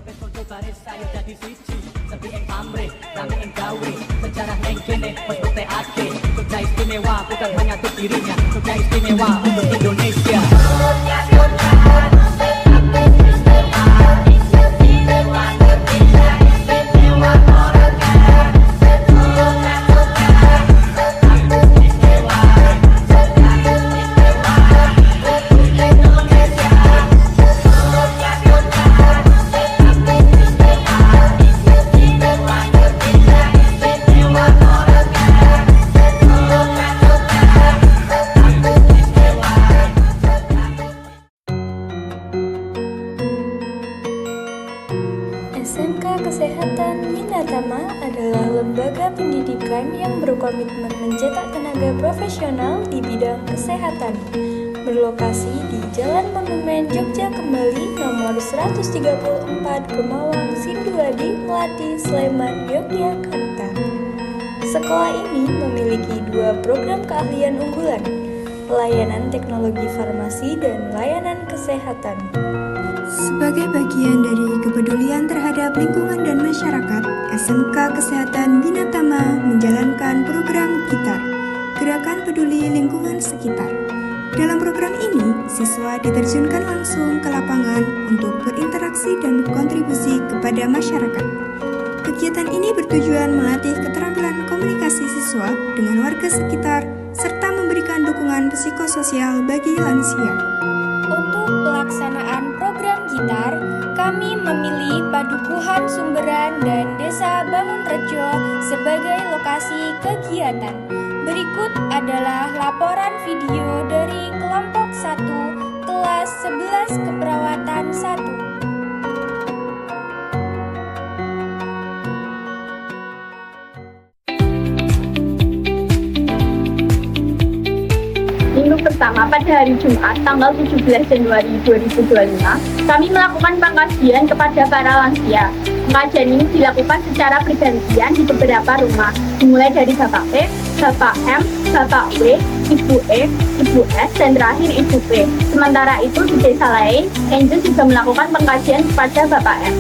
Sejarah yang kene wes buktekake Jogja istimewa bukan hanya untuk dirinya, Jogja istimewa untuk Indonesia. SMK Kesehatan Winatama adalah lembaga pendidikan yang berkomitmen mencetak tenaga profesional di bidang kesehatan. Berlokasi di Jalan Monumen Jogja Kembali nomor 134 Kemawang Sinduadi, Melati, Sleman, Yogyakarta. Sekolah ini memiliki 2 program keahlian unggulan, pelayanan teknologi farmasi dan layanan kesehatan. Sebagai bagian dari kepedulian terhadap lingkungan dan masyarakat, SMK Kesehatan Winatama menjalankan program GITAR, Gerakan Peduli Lingkungan Sekitar. Dalam program ini, siswa diterjunkan langsung ke lapangan untuk berinteraksi dan berkontribusi kepada masyarakat. Kegiatan ini bertujuan melatih keterampilan komunikasi siswa dengan warga sekitar, serta memberikan dukungan psikososial bagi lansia. Untuk pelaksanaan program GITAR, kami memilih Padukuhan Sumberan dan Desa Bangunrejo sebagai lokasi kegiatan. Berikut adalah laporan video dari kelompok 1, kelas 11 Keperawatan 1. Minggu pertama pada hari Jumat tanggal 17 Januari 2025, kami melakukan pengkajian kepada para lansia. Pengkajian ini dilakukan secara bergantian di beberapa rumah, dimulai dari Bapak P, Bapak M, Bapak W, Ibu E, Ibu S, dan terakhir Ibu P. Sementara itu di desa lain, Angel juga melakukan pengkajian kepada Bapak M.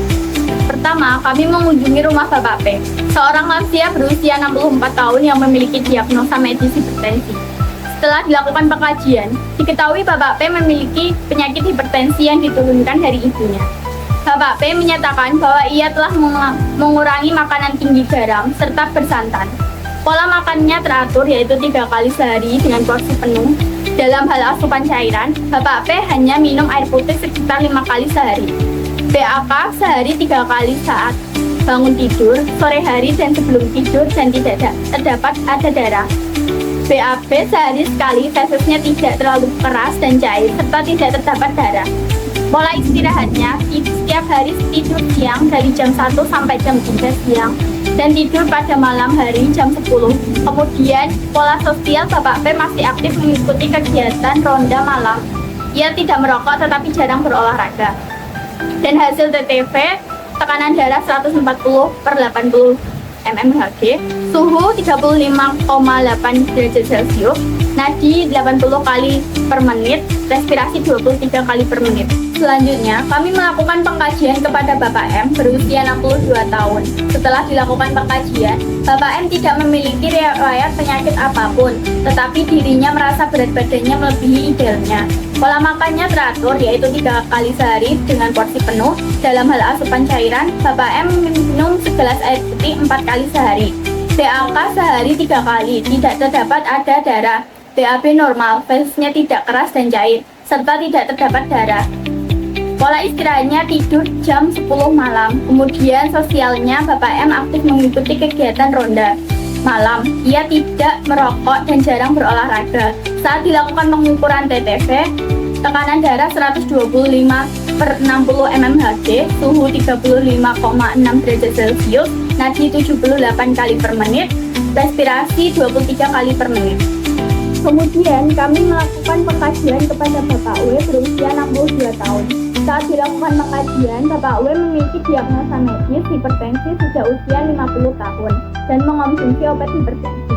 Pertama, kami mengunjungi rumah Bapak P, seorang lansia berusia 64 tahun yang memiliki diagnosa medis hipertensi. Setelah dilakukan pengkajian, diketahui Bapak P memiliki penyakit hipertensi yang diturunkan dari ibunya. Bapak P menyatakan bahwa ia telah mengurangi makanan tinggi garam serta bersantan. Pola makannya teratur, yaitu 3 kali sehari dengan porsi penuh. Dalam hal asupan cairan, Bapak P hanya minum air putih sekitar 5 kali sehari. BAK sehari 3 kali saat bangun tidur, sore hari dan sebelum tidur, dan tidak terdapat ada darah. BAB sehari sekali, fesesnya tidak terlalu keras dan cair, serta tidak terdapat darah. Pola istirahatnya, setiap hari tidur siang dari jam 1 sampai jam 3 siang, dan tidur pada malam hari jam 10. Kemudian, pola sosial Bapak P masih aktif mengikuti kegiatan ronda malam. Ia tidak merokok tetapi jarang berolahraga. Dan hasil TTV, tekanan darah 140/80 mmHg, suhu 35,8 derajat Celcius, nadi 80 kali per menit, respirasi 23 kali per menit. Selanjutnya, kami melakukan pengkajian kepada Bapak M berusia 62 tahun. Setelah dilakukan pengkajian, Bapak M tidak memiliki riwayat penyakit apapun, tetapi dirinya merasa berat badannya melebihi idealnya. Pola makannya teratur, yaitu 3 kali sehari dengan porsi penuh. Dalam hal asupan cairan, Bapak M minum segelas air putih 4 kali sehari. BAK sehari 3 kali, tidak terdapat ada darah. BAB normal, fesesnya tidak keras dan cair, serta tidak terdapat darah. Pola istirahatnya tidur jam 10 malam. Kemudian sosialnya, Bapak M aktif mengikuti kegiatan ronda malam. Ia tidak merokok dan jarang berolahraga. Saat dilakukan pengukuran TTV, tekanan darah 125/60 mmHg, suhu 35,6 derajat Celcius, nadi 78 kali per menit, respirasi 23 kali per menit. Kemudian kami melakukan pengkajian kepada Bapak W berusia 62 tahun. Saat dilakukan pengkajian, Bapak W memiliki diagnosa medis hipertensi sejak usia 50 tahun dan mengonsumsi obat hipertensi.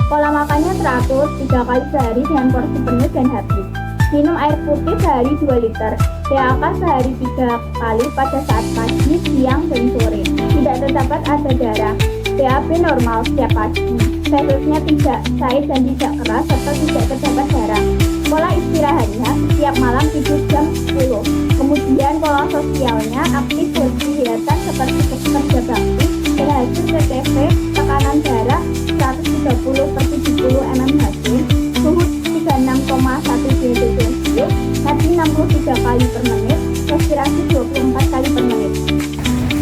Pola makannya teratur, 3 kali sehari dengan porsi penuh dan habis. Minum air putih sehari 2 liter. PAK sehari 3 kali pada saat pagi, siang, dan sore. Tidak terdapat ada darah. BAB normal setiap pagi. Fetusnya tidak cair dan tidak keras serta tidak terdapat darah. Pola istirahatnya setiap malam tidur jam 10. Kemudian pola sosialnya aktif berkegiatan seperti bekerja bakti dan hasil TTV tekanan darah 130/70 mmHg, suhu 36,1 derajat Celcius, nadi 63 kali per menit, respirasi 24 kali per menit.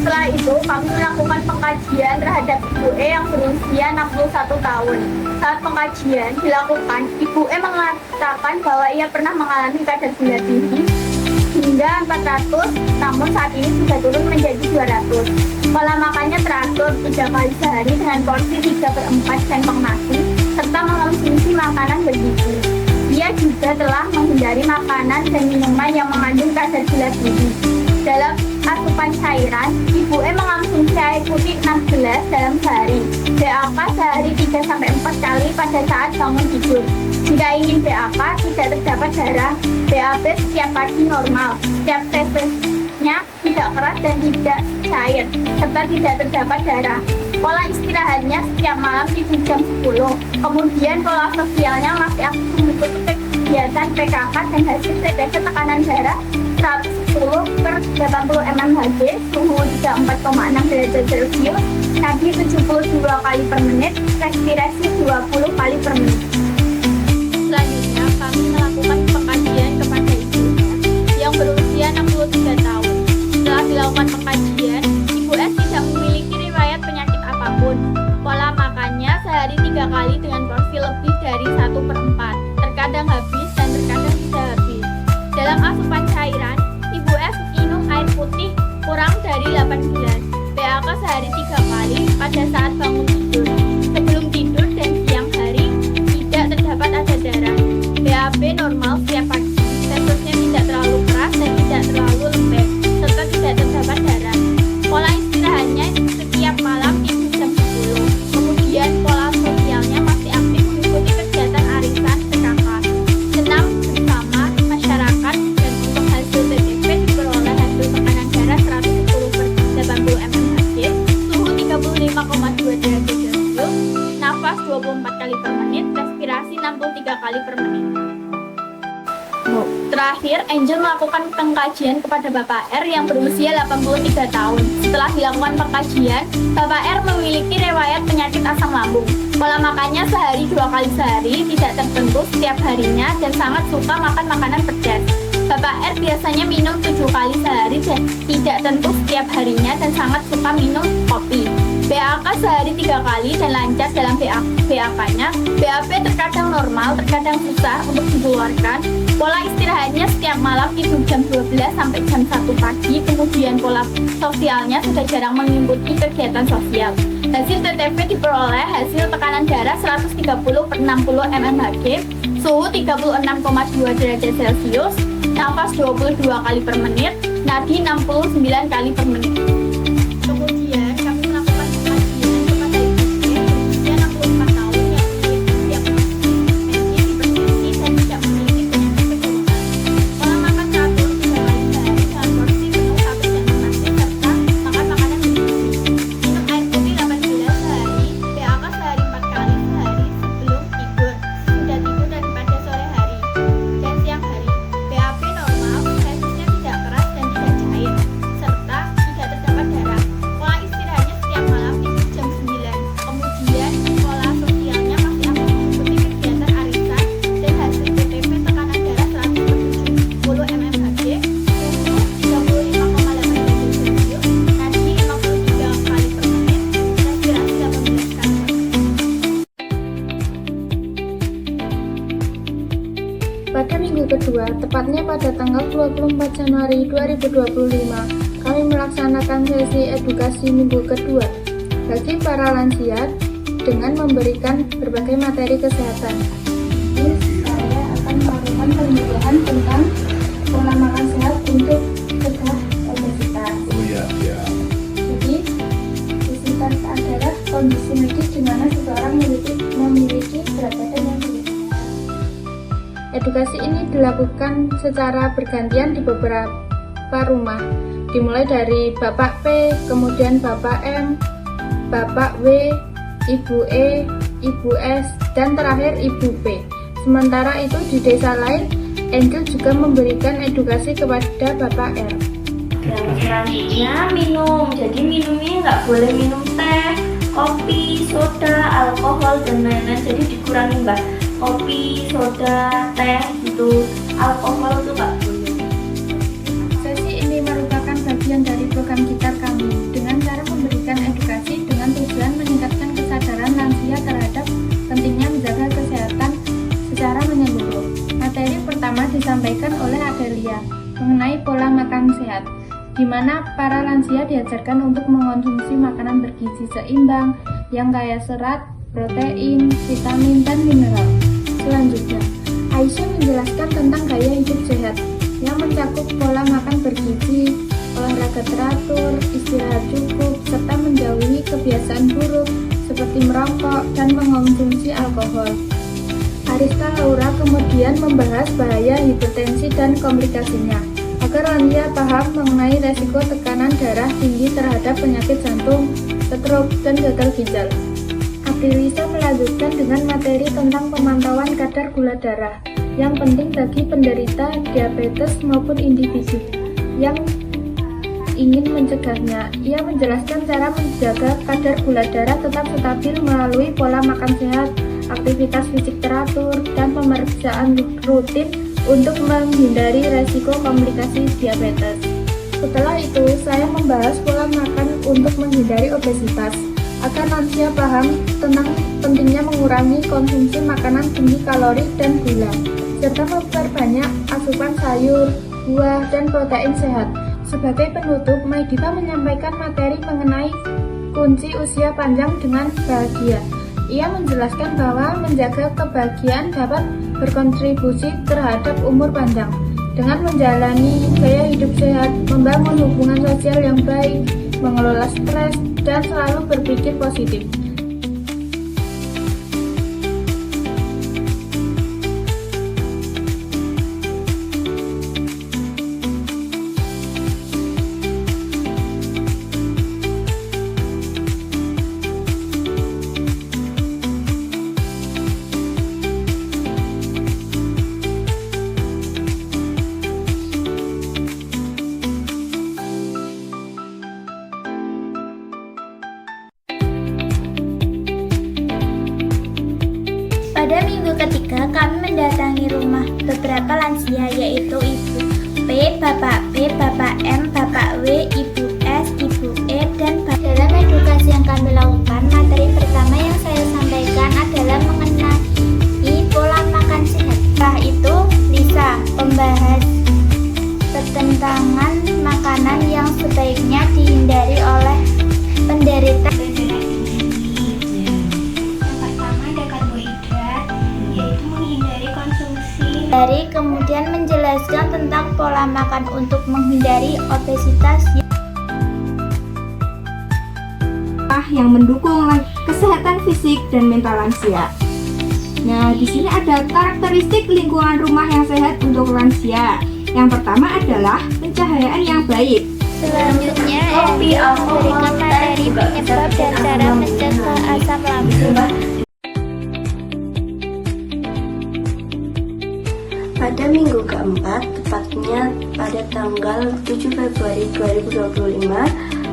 Setelah itu, kami melakukan pengkajian terhadap Ibu E yang berusia 61 tahun. Saat pengkajian dilakukan, Ibu E mengatakan bahwa ia pernah mengalami kadar gula tinggi hingga 400, namun saat ini sudah turun menjadi 200. Pola makannya teratur 3 kali sehari dengan porsi 3/4 sendok nasi, serta mengonsumsi makanan bergizi. Ia juga telah menghindari makanan dan minuman yang mengandung kadar gula tinggi. Dalam asupan cairan, Ibu E mengonsumsi air putih 6 gelas dalam sehari. BAK sehari 3-4 kali pada saat bangun tidur. Jika ingin BAK tidak terdapat darah, BAB setiap pagi normal. Setiap tesnya tidak keras dan tidak cair, serta tidak terdapat darah. Pola istirahatnya setiap malam tidur jam 10. Kemudian pola sosialnya masih aktif mengikuti kegiatan PKK dan hasil TTV tekanan darah 110/80 mmHg, suhu 34,6 derajat Celcius, nadi 72 kali per menit, respirasi 20 kali per menit. Selanjutnya, kami melakukan pengkajian kepada Ibu yang berusia 63 tahun. Setelah dilakukan pengkajian, Ibu S tidak memiliki riwayat penyakit apapun. Pola makannya sehari 3 kali dengan porsi lebih dari 1/4, terkadang habis dan terkadang tidak habis. Dalam asupan cairan, Ibu S minum air putih kurang dari 8 gelas. BAK sehari 3 kali pada saat bangun tidur. Sebelum tidur dan siang hari tidak terdapat ada darah. BAB normal setiap pagi. Fetusnya tidak terlalu keras dan tidak terlalu lembek, serta tidak terdapat darah. Pola istirahatnya setiap malam tidur jam 10. Kemudian pola sosialnya masih aktif mengikuti kegiatan arisan PKK, senam bersama masyarakat, dan untuk hasil TTV diperoleh hasil tekanan darah 110/80 mmHg, suhu 35,2 derajat Celcius, nafas 24 kali per menit, respirasi 63 kali per menit. Terakhir, Angel melakukan pengkajian kepada Bapak R yang berusia 83 tahun. Setelah dilakukan pengkajian, Bapak R memiliki riwayat penyakit asam lambung. Pola makannya sehari 2 kali sehari, tidak tertentu setiap harinya, dan sangat suka makan makanan pedas. Bapak R biasanya minum 7 kali sehari dan tidak tentu setiap harinya, dan sangat suka minum kopi. BAK sehari 3 kali dan lancar dalam BAK-nya. BAB terkadang normal, terkadang susah untuk dikeluarkan. Pola istirahatnya setiap malam tidur jam 12 sampai jam 1 pagi. Kemudian pola sosialnya sudah jarang mengikuti kegiatan sosial. Hasil TTV diperoleh hasil tekanan darah 130/60 mmHg, suhu 36,2 derajat Celcius, nafas 22 kali per menit, nadi 69 kali per menit. Kemudian kami melakukan pengkajian kepada Ibu E berusia 64 tahun yang memiliki hipertensi dan tidak memiliki penyakit keturunan. Pola makan teratur 3 kali sehari dengan porsi penuh 1 sendok nasi serta makan makanan bergizi. Minum air putih 8 gelas sehari. BAK sehari 4 kali sehari sebelum tidur, sudah tidur daripada sore hari dan siang hari. BAB normal, fetusnya tidak keras dan tidak cair, serta tidak terdapat darah. Pola istirahatnya setiap malam tidur jam 9. Kemudian pola sosialnya masih aktif mengikuti kegiatan arisan dan hasil TTV tekanan darah 170 mmHg, suhu 35,8 derajat Celcius, nadi 53 kali per menit, respirasi 18 kali per menit. Pada minggu kedua, tepatnya pada tanggal 24 Januari 2025, kami melaksanakan sesi edukasi minggu kedua bagi para lansia dengan memberikan berbagai materi kesehatan. Jadi, saya akan melakukan pembahasan tentang pola makan sehat untuk cegah obesitas. Jadi, obesitas adalah kondisi medis di mana seseorang memiliki berat badan yang berlebihan. Edukasi ini dilakukan secara bergantian di beberapa beberapa rumah, dimulai dari Bapak P, kemudian Bapak M, Bapak W, Ibu E, Ibu S, dan terakhir Ibu P. Sementara itu di desa lain, Angel juga memberikan edukasi kepada Bapak R. Yang selanjutnya minum, jadi minumnya nggak boleh minum teh, kopi, soda, alkohol, dan lain-lain. Jadi dikurangi mbak, kopi, soda, teh, itu alkohol itu nggak boleh. Sesi ini merupakan bagian dari program Gitar kami dengan cara memberikan edukasi dengan tujuan meningkatkan kesadaran lansia terhadap pentingnya menjaga kesehatan secara menyeluruh. Materi pertama disampaikan oleh Adelia mengenai pola makan sehat, di mana para lansia diajarkan untuk mengonsumsi makanan bergizi seimbang yang kaya serat, protein, vitamin, dan mineral. Selanjutnya, Aisyah menjelaskan tentang gaya hidup sehat yang mencakup pola makan bergizi, olahraga teratur, istirahat cukup, serta menjauhi kebiasaan buruk seperti merokok dan mengonsumsi alkohol. Arista Laura kemudian membahas bahaya hipertensi dan komplikasinya, agar lansia paham mengenai resiko tekanan darah tinggi terhadap penyakit jantung, stroke, dan gagal ginjal. Abdilisa melanjutkan dengan materi tentang pemantauan kadar gula darah yang penting bagi penderita diabetes maupun individu yang ingin mencegahnya. Ia menjelaskan cara menjaga kadar gula darah tetap stabil melalui pola makan sehat, aktivitas fisik teratur, dan pemeriksaan rutin untuk menghindari resiko komplikasi diabetes. Setelah itu, saya membahas pola makan untuk menghindari obesitas, agar lansia paham tentang pentingnya mengurangi konsumsi makanan tinggi kalori dan gula, serta memperbanyak asupan sayur, buah, dan protein sehat. Sebagai penutup, Maidiva menyampaikan materi mengenai kunci usia panjang dengan bahagia. Ia menjelaskan bahwa menjaga kebahagiaan dapat berkontribusi terhadap umur panjang dengan menjalani gaya hidup sehat, membangun hubungan sosial yang baik, mengelola stres, dan selalu berpikir positif. Pada minggu ketiga, kami mendatangi rumah beberapa lansia, yaitu Ibu P, Bapak B, Bapak M, Bapak W, Ibu S, Ibu E, dan Bapak. Dalam edukasi yang kami lakukan, materi pertama yang saya sampaikan adalah mengenai pola makan sehat. Setelah itu, Lisa membahas pertentangan makanan yang sebaiknya dihindari oleh penderita. Dari kemudian menjelaskan tentang pola makan untuk menghindari obesitas yang mendukung kesehatan fisik dan mental lansia. Nah, di sini ada karakteristik lingkungan rumah yang sehat untuk lansia. Yang pertama adalah pencahayaan yang baik. Selanjutnya, memberikan materi penyebab dan cara mencegah asam lambung. Pada minggu keempat, tepatnya pada tanggal 7 Februari 2025,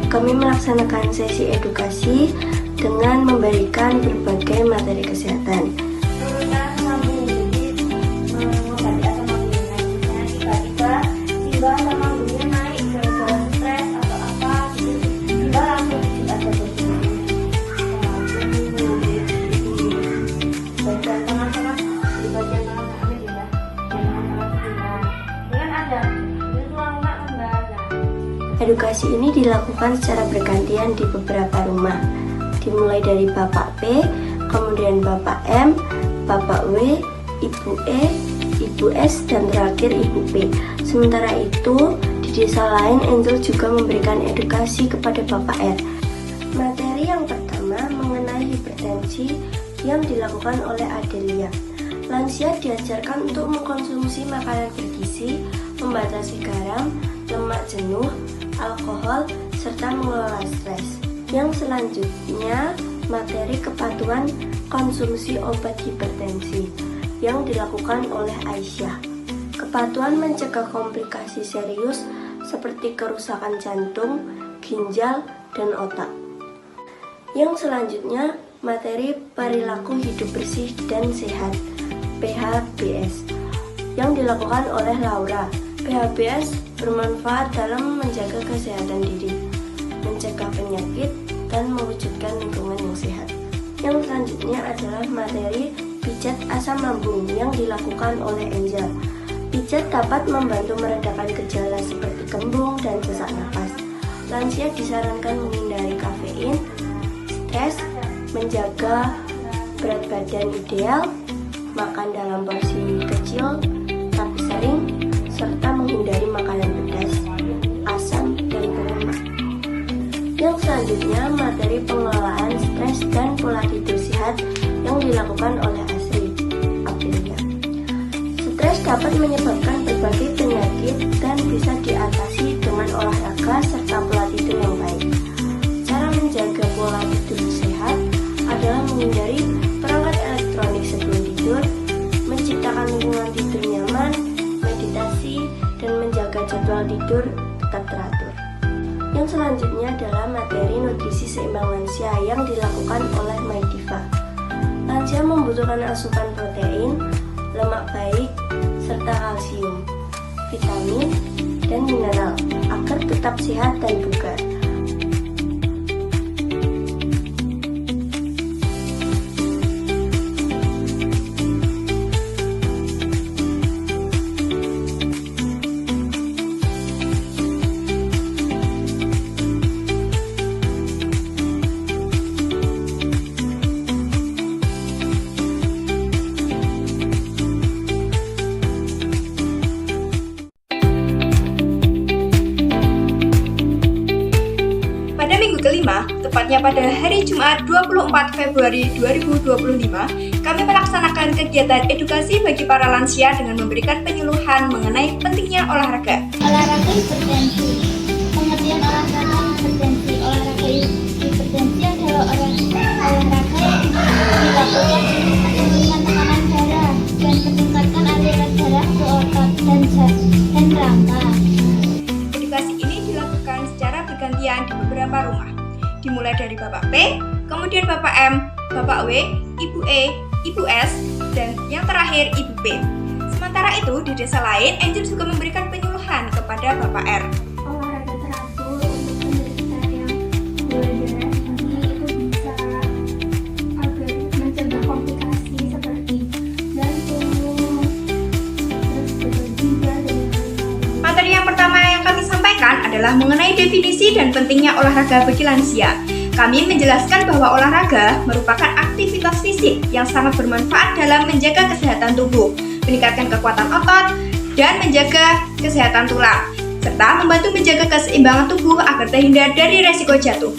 kami melaksanakan sesi edukasi dengan memberikan berbagai materi kesehatan. Urutan lambung jadi mengobati asam lambungnya, tiba-tiba timbal asam lambungnya naik gara-gara stres atau apa gitu, tiba langsung ada bosnya. Bagian tengah-tengah di bagian tengah amin ya. Edukasi ini dilakukan secara bergantian di beberapa rumah, dimulai dari Bapak P, kemudian Bapak M, Bapak W, Ibu E, Ibu S, dan terakhir Ibu P. Sementara itu, di desa lain Angel juga memberikan edukasi kepada Bapak R. Materi yang pertama mengenai hipertensi yang dilakukan oleh Adelia. Lansia diajarkan untuk mengkonsumsi makanan bergizi, membatasi garam, lemak jenuh, alkohol, serta mengelola stres. Yang selanjutnya, materi kepatuhan konsumsi obat hipertensi yang dilakukan oleh Aisyah. Kepatuhan mencegah komplikasi serius seperti kerusakan jantung, ginjal, dan otak. Yang selanjutnya, materi perilaku hidup bersih dan sehat (PHBS) yang dilakukan oleh Laura. PHBS bermanfaat dalam menjaga kesehatan diri, mencegah penyakit, dan mewujudkan lingkungan yang sehat. Yang selanjutnya adalah materi pijat asam lambung yang dilakukan oleh Angel. Pijat dapat membantu meredakan gejala seperti kembung dan sesak napas. Lansia disarankan menghindari kafein, stres, menjaga berat badan ideal, makan dalam porsi kecil tapi sering, serta menghindari makanan pedas, asam, dan berlemak. Yang selanjutnya, materi pengelolaan stres dan pola tidur sehat yang dilakukan oleh Aprilia. Stres dapat menyebabkan berbagai penyakit dan bisa diatasi dengan olahraga serta pola tidur yang baik. Cara menjaga pola tidur sehat adalah menghindari perangkat elektronik sebelum tidur, menciptakan lingkungan tidur nyaman, meditasi, dan menjaga jadwal tidur tetap teratur. Yang selanjutnya adalah materi nutrisi seimbang lansia yang dilakukan oleh MyDiva. Lansia membutuhkan asupan protein, lemak baik, serta kalsium, vitamin, dan mineral agar tetap sehat dan bugar. kelima, tepatnya pada hari Jumat 24 Februari 2025, kami melaksanakan kegiatan edukasi bagi para lansia dengan memberikan penyuluhan mengenai pentingnya olahraga. Olahraga hipertensi. Pengertian olahraga hipertensi. Olahraga hipertensi adalah olahraga yang dilakukan untuk menurunkan tekanan darah dan meningkatkan aliran darah ke otot dan rangka. Edukasi ini dilakukan secara bergantian di beberapa rumah, dimulai dari Bapak P, kemudian Bapak M, Bapak W, Ibu E, Ibu S, dan yang terakhir Ibu P. Sementara itu, di desa lain, Angel juga memberikan penyuluhan kepada Bapak R. Olahraga teratur untuk penderita yang gula darah tinggi itu bisa agar mencegah komplikasi seperti jantung, terus ginjal, dan lain-lain. Materi yang pertama yang kami sampaikan adalah mengenai definisi dan pentingnya olahraga bagi lansia. Kami menjelaskan bahwa olahraga merupakan aktivitas fisik yang sangat bermanfaat dalam menjaga kesehatan tubuh, meningkatkan kekuatan otot, dan menjaga kesehatan tulang, serta membantu menjaga keseimbangan tubuh agar terhindar dari resiko jatuh.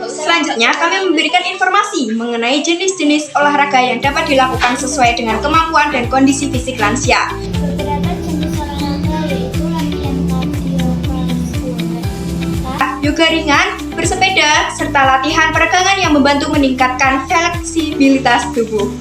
Selanjutnya, kami memberikan informasi mengenai jenis-jenis olahraga yang dapat dilakukan sesuai dengan kemampuan dan kondisi fisik lansia. Beberapa jenis olahraga yaitu latihan kardiovaskular, Yoga ringan, bersepeda, serta latihan peregangan yang membantu meningkatkan fleksibilitas tubuh.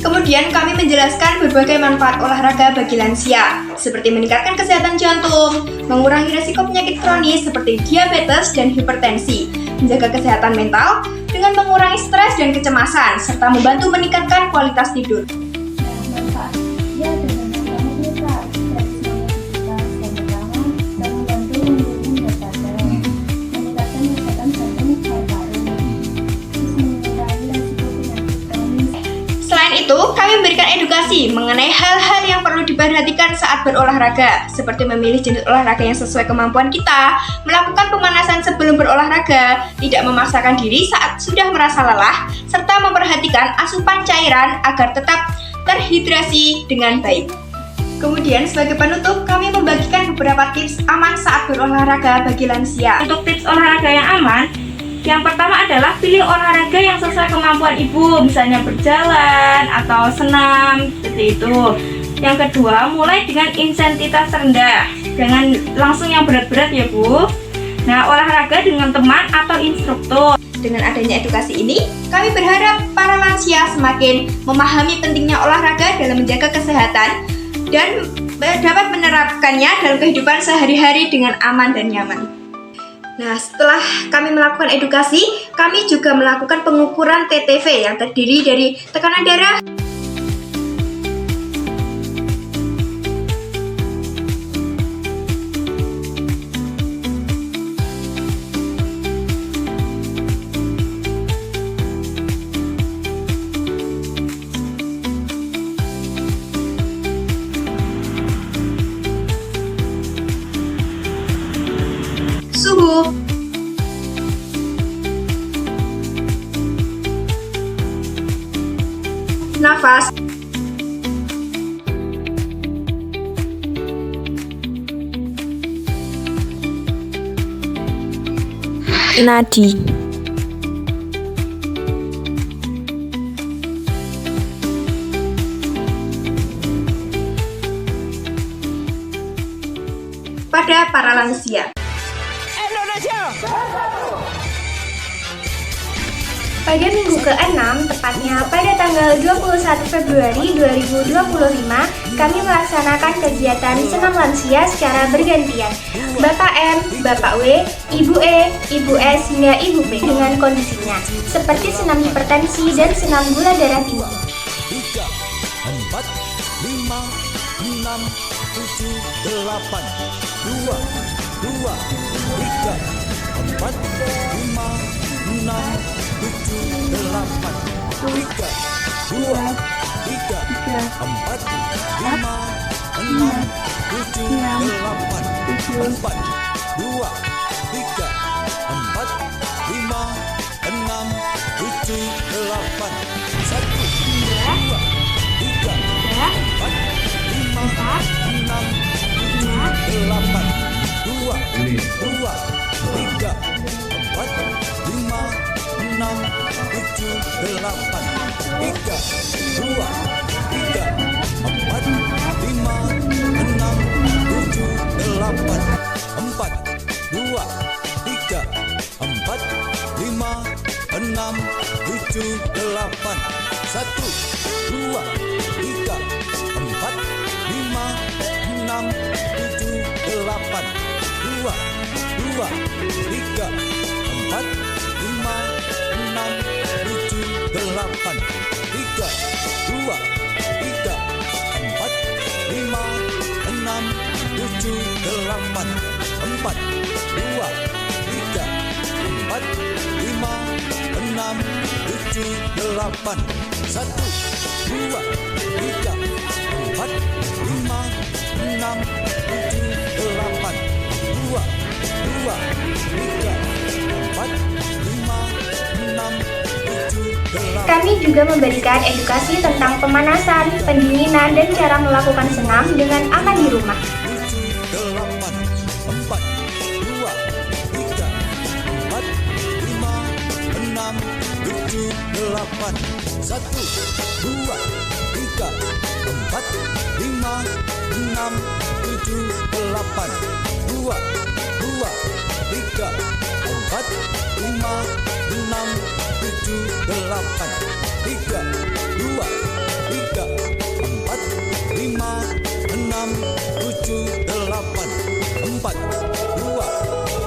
Kemudian kami menjelaskan berbagai manfaat olahraga bagi lansia, seperti meningkatkan kesehatan jantung, mengurangi risiko penyakit kronis seperti diabetes dan hipertensi, menjaga kesehatan mental dengan mengurangi stres dan kecemasan, serta membantu meningkatkan kualitas tidur. Manfaatnya dengan membangun stres, dan membantu menurunkan berat badan, meningkatkan kesehatan jantung dan paru, terus mengurangi risiko penyakit kronis. Selain itu, kami memberikan edukasi mengenai hal-hal yang perlu diperhatikan saat berolahraga, seperti memilih jenis olahraga yang sesuai kemampuan kita, melakukan pemanasan sebelum berolahraga, tidak memaksakan diri saat sudah merasa lelah, serta memperhatikan asupan cairan agar tetap terhidrasi dengan baik. Kemudian sebagai penutup, kami membagikan beberapa tips aman saat berolahraga bagi lansia. Untuk tips olahraga yang aman, yang pertama adalah pilih olahraga yang sesuai kemampuan ibu, misalnya berjalan atau senam, seperti itu. Yang kedua, mulai dengan intensitas rendah, jangan langsung yang berat-berat ya Bu. Nah, olahraga dengan teman atau instruktur. Dengan adanya edukasi ini, kami berharap para lansia semakin memahami pentingnya olahraga dalam menjaga kesehatan dan dapat menerapkannya dalam kehidupan sehari-hari dengan aman dan nyaman. Nah, setelah kami melakukan edukasi, kami juga melakukan pengukuran TTV yang terdiri dari tekanan darah, suhu, nafas, nadi. Pada para lansia. Pada minggu ke-6, tepatnya pada tanggal 21 Februari 2025, kami melaksanakan kegiatan senam lansia secara bergantian. Bapak M, Bapak W, Ibu E, Ibu S, hingga Ibu P dengan kondisinya, seperti senam hipertensi dan senam gula darah tinggi. 3, 4, 5, 6, 7, 8, 2, 2, 3, 4, 5, 6, 7, 8, 3, 2, 3, 4, 5, 6, 7, 8, 4, 2, 3, 4, 5, 6, 7, 8, 1, 2, 3, 4, 5, 6, 7, 8, 2, 2, 3, 4, 5, 6, 7, 8, 3, 2, 3, 4, 5, 6, 7, 8, 4, 2, 3, 4, 5, 6, 7, 8, 1, 2, 3, 4, 5, 6, 7, 8, 2, 2, 3, 4, 5, 6, 7, 8, 3, 2, 3, 4, 5, 6, 7, 8, 4, 2, 3, 4, 5, 6, 7, 8, 1, 2, 3, 4, 5, 6, 7, 8, 2, 2, 3, 4, 5, 6, 7, 8. Kami juga memberikan edukasi tentang pemanasan, pendinginan, dan cara melakukan senam dengan aman di rumah. 7, 8, 4, 2, 3, 4, 5, 6, 7, 8, 1, 2, 3, 4, 5, 6, 7, 8, 2, 2, 3, 4, 5, 6, 7, 8, 3, 2, 3, 4, 5, 6, 7, 8, 4, 2,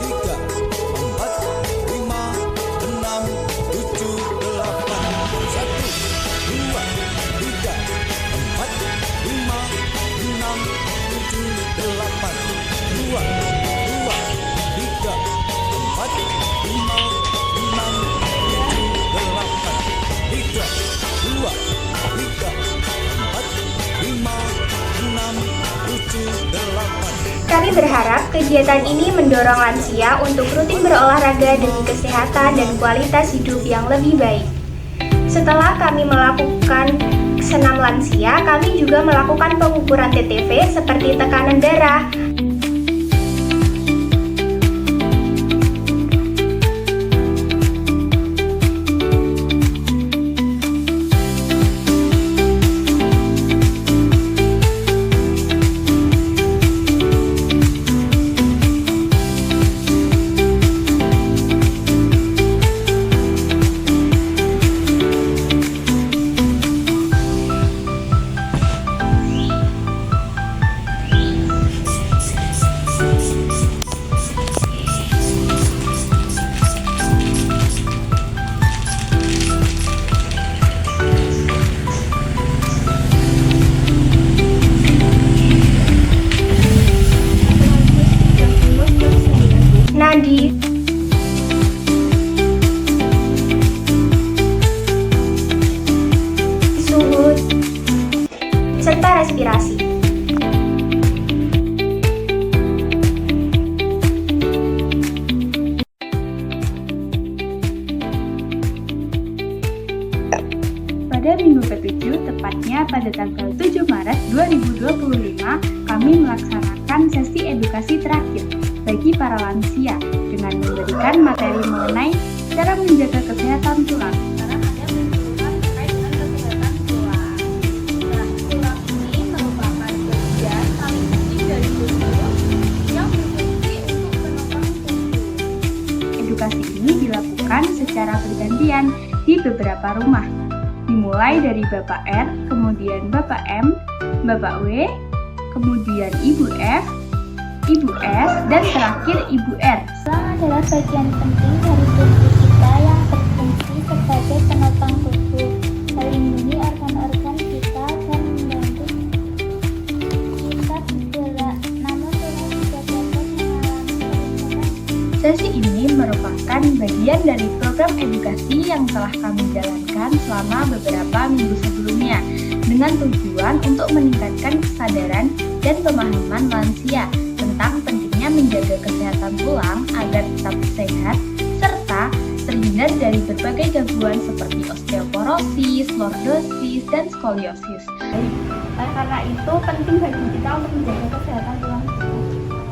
3, 4, 5, 6, 7, 8, 1, 2, 3, 4, 5, 6, 7, 8, 2, 2, 3, 4, 5, 6, 7, 8. Kami berharap kegiatan ini mendorong lansia untuk rutin berolahraga demi kesehatan dan kualitas hidup yang lebih baik. Setelah kami melakukan senam lansia, kami juga melakukan pengukuran TTV seperti tekanan darah. Nadi, suhu, serta respirasi. Pada minggu ke-7, tepatnya pada tanggal 7 Maret 2025, kami melaksanakan sesi edukasi terakhir bagi para lansia dengan memberikan materi mengenai cara menjaga kesehatan tulang. Sekarang ada penyuluhan terkait dengan kesehatan tulang. Nah, tulang ini merupakan bagian paling penting dari tubuh yang berfungsi untuk menopang tubuh. Edukasi ini dilakukan secara bergantian di beberapa rumah, dimulai dari Bapak R, kemudian Bapak M, Bapak W, kemudian Ibu F, Ibu S, dan terakhir Ibu R. Tulang adalah bagian penting dari tubuh kita yang berfungsi sebagai penopang tubuh, melindungi organ-organ kita dan membantu kita bergerak. Namun tulang juga dapat mengalami kerusakan. Sesi ini merupakan bagian dari program edukasi yang telah kami jalankan selama beberapa minggu sebelumnya dengan tujuan untuk meningkatkan kesadaran dan pemahaman lansia tentang pentingnya menjaga kesehatan tulang agar tetap sehat serta terhindar dari berbagai gangguan seperti osteoporosis, lordosis, dan skoliosis. Karena itu penting bagi kita untuk menjaga kesehatan tulang kita.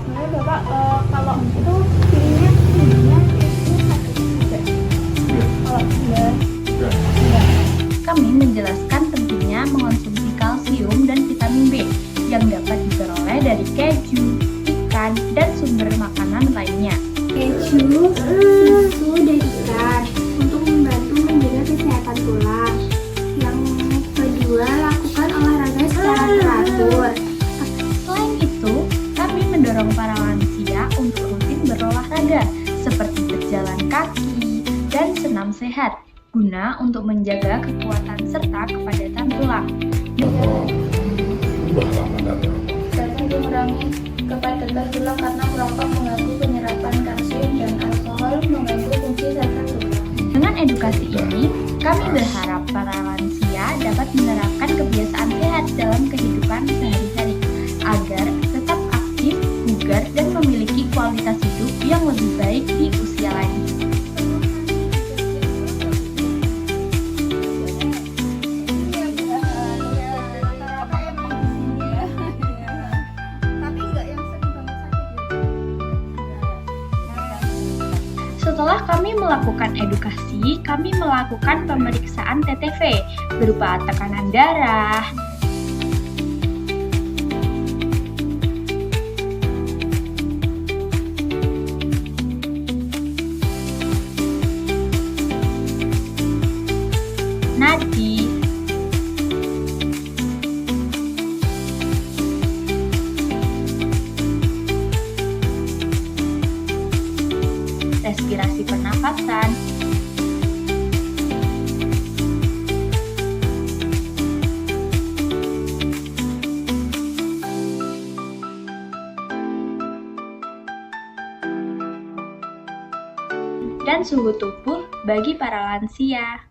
Sebenarnya Bapak, kalau itu pilihnya itu kalau Kami menjelaskan pentingnya mengonsumsi kalsium dan vitamin B yang dapat diperoleh dari keju, ikan, dan sumber makanan lainnya. Keju, susu, dan ikan untuk membantu menjaga kesehatan tulang. Yang kedua, lakukan olahraga secara teratur. Selain itu, kami mendorong para lansia untuk rutin berolahraga seperti berjalan kaki dan senam sehat guna untuk menjaga kekuatan serta kepadatan tulang. Dapat mengurangi kepadatan tulang karena merokok mengganggu penyerapan kalsium dan alkohol mengganggu fungsi saraf tulang. Dengan edukasi ini, kami berharap para lansia dapat menerapkan kebiasaan sehat dalam kehidupan sehari-hari agar tetap aktif, bugar, dan memiliki kualitas hidup yang lebih baik di usia lanjut. Setelah kami melakukan edukasi, kami melakukan pemeriksaan TTV berupa tekanan darah, nadi, respirasi pernafasan, dan suhu tubuh bagi para lansia.